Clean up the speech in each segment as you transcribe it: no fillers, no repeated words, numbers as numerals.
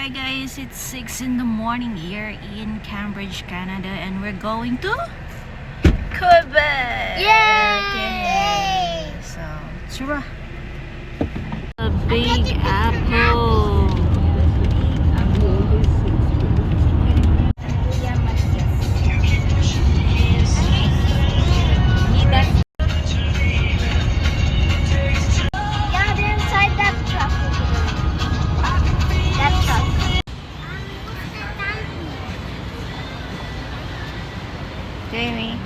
Hi guys, it's 6 in the morning here in Cambridge, Canada, and we're going to Quebec! Yay! So, tsura! A big apple! Yeah, they're inside that truck over there. That truck. Jamie.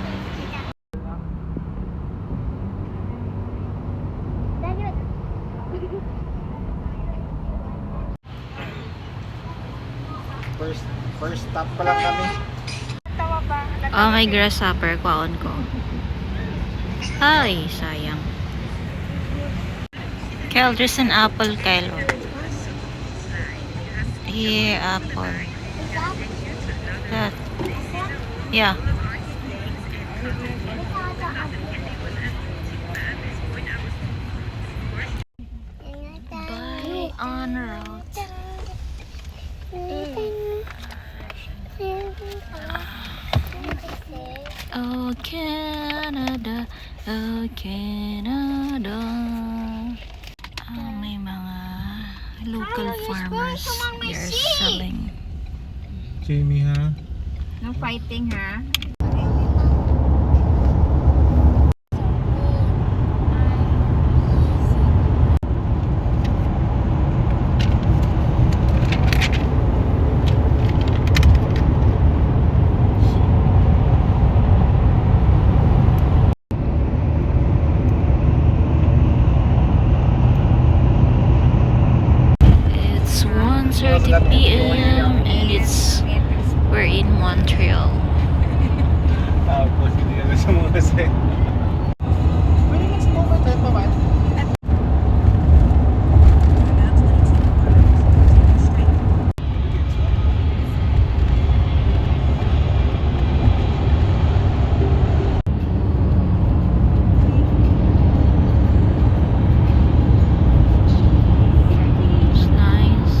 First stop pa lang kami. Oh, may grasshopper. Kwaon ko. Ay, sayang. Kyle, there's an apple, Kyle. Here, apple. That. Yeah. Bye on route. Oh, Canada. Oh, Canada. May mga local farmers here selling. Jamie, ha? No fighting, ha? It's 1:30 p.m. and we're in Montreal. Tapos, hindi na sa mga kasi. Pwede mas mo ba tayo pa ba? It's nice.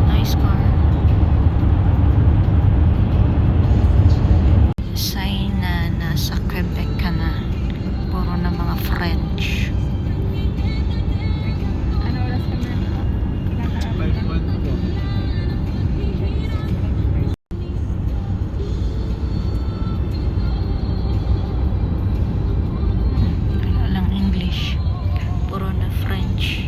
Nice car. Sign na nasa Quebec ka na. Puro na mga French. Ano oras ka na? 5-1 po. Wala lang English. Puro na French.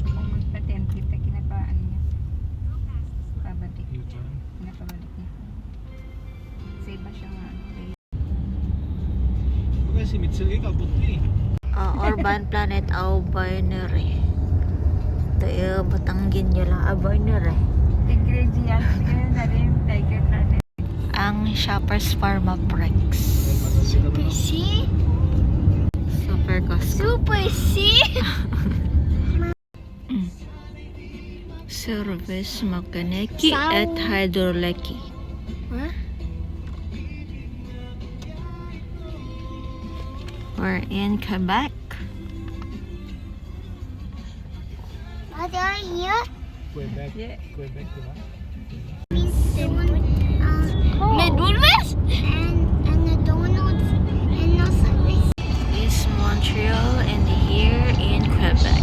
Kung magpa-10 kita, kinapaan niya. Pabalik. U-turn. Kinapabalik niya. Save ba siya nga? Pagka si Mitchell kayo kabot na eh. Urban Planet Binary. Tayo Batanggin nyo lang Binary. Ingredients yun na rin. Tiger planet. Ang Shoppers Pharma Prex. Super C? Super Costco. Super C? Service Makaneki Sound. at Hydroleki. Huh? We're in Quebec. What are you? Quebec. Yeah. Quebec, diba? McDonald's? And the donuts and also Is Montreal and here in Quebec.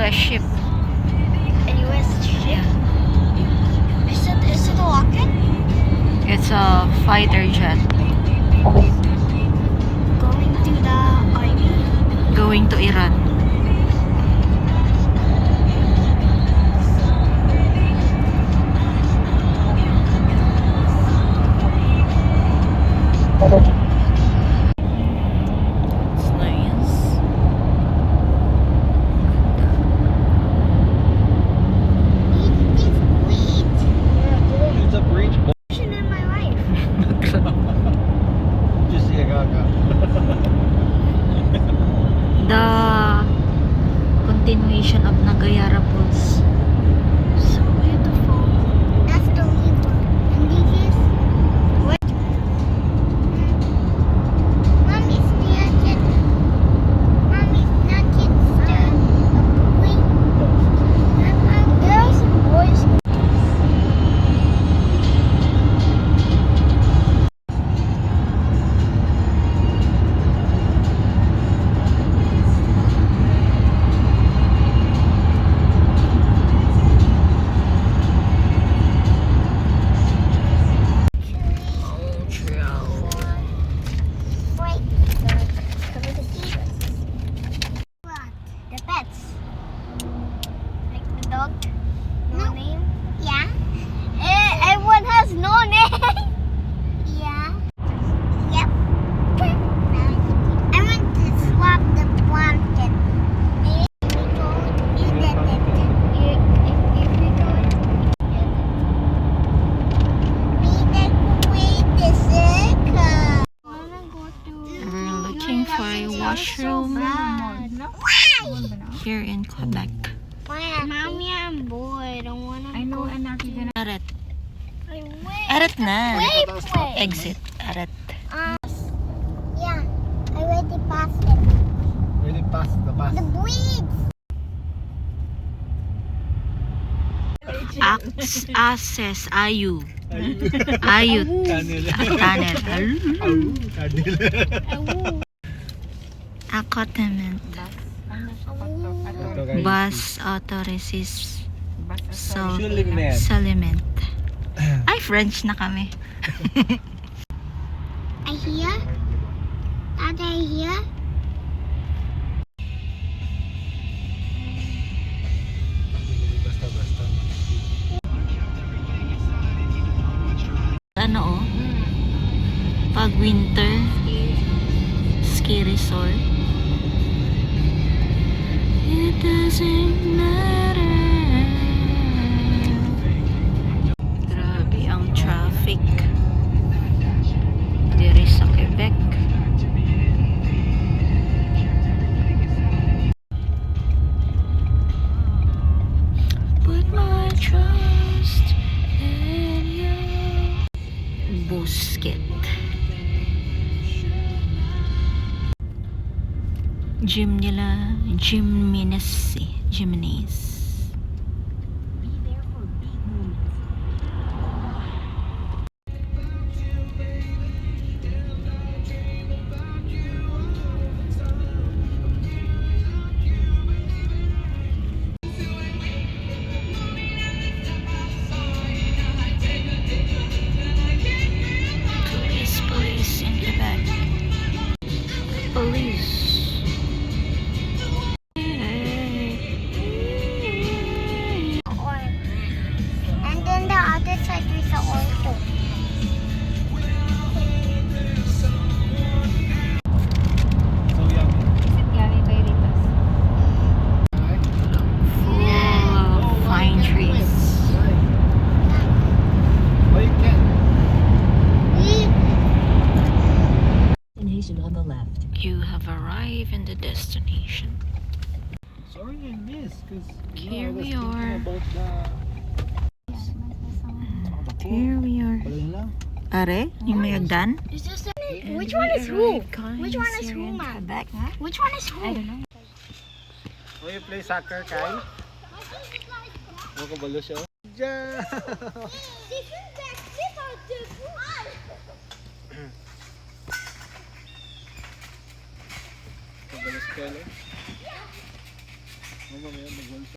U.S. ship. A US ship? Is it a rocket? It's a fighter jet Going to the army? going to Iran. It's nice. It's a bridge. In my life. Just see a gaga. The continuation of Nagayara Falls. So beautiful. That's the river. And this is what? Mommy's not yet. Mommy's not yet stirred. Wait. There are some boys. Wait. Cover the teeth. The pets. Like the dog. No name? Yeah. Everyone has no name. Yeah. Yep. I want to swap the blanket. If we don't, you get it. If we don't, we decorate the circle. Wanna go to We're looking for a washroom here in Quebec. Mommy, I'm bored. I wanna go. Aret. Wait. Aret na. Wait. Exit. Aret. Yeah, I already passed it. Really past the bus. The weeds. Access. Ayu. Ayut. Tunnel. Tunnel. Tunnel. Accoutrement. Ito, guys. Bus authorities. So, Sulimet. Salement. Ay, French na kami. I hear. Dad, I hear. Basta-basta. Ano oh? Pag winter, ski resort. It doesn't matter. Grabe ang traffic diri sa Quebec. Put my trust in you. Busket. Gym nila, Gymnase. Police in Quebec. Police. Oil. And then the other side is the oil too. So yummy. Full of pine trees. Oh, you can. Destination on the left. You have arrived in the destination. Sorry I missed, because Here I was we thinking are. about the Here we are. Balon lang. Are? Yung may agdan? Is this the, And which we one is who? arrived, guys, Which one is here who, in Mom? Quebec. Which one is who? I don't know. Will you play soccer, Kai? Ano ko balo siya? Diyan! Balo si Kyle. Mamaya mag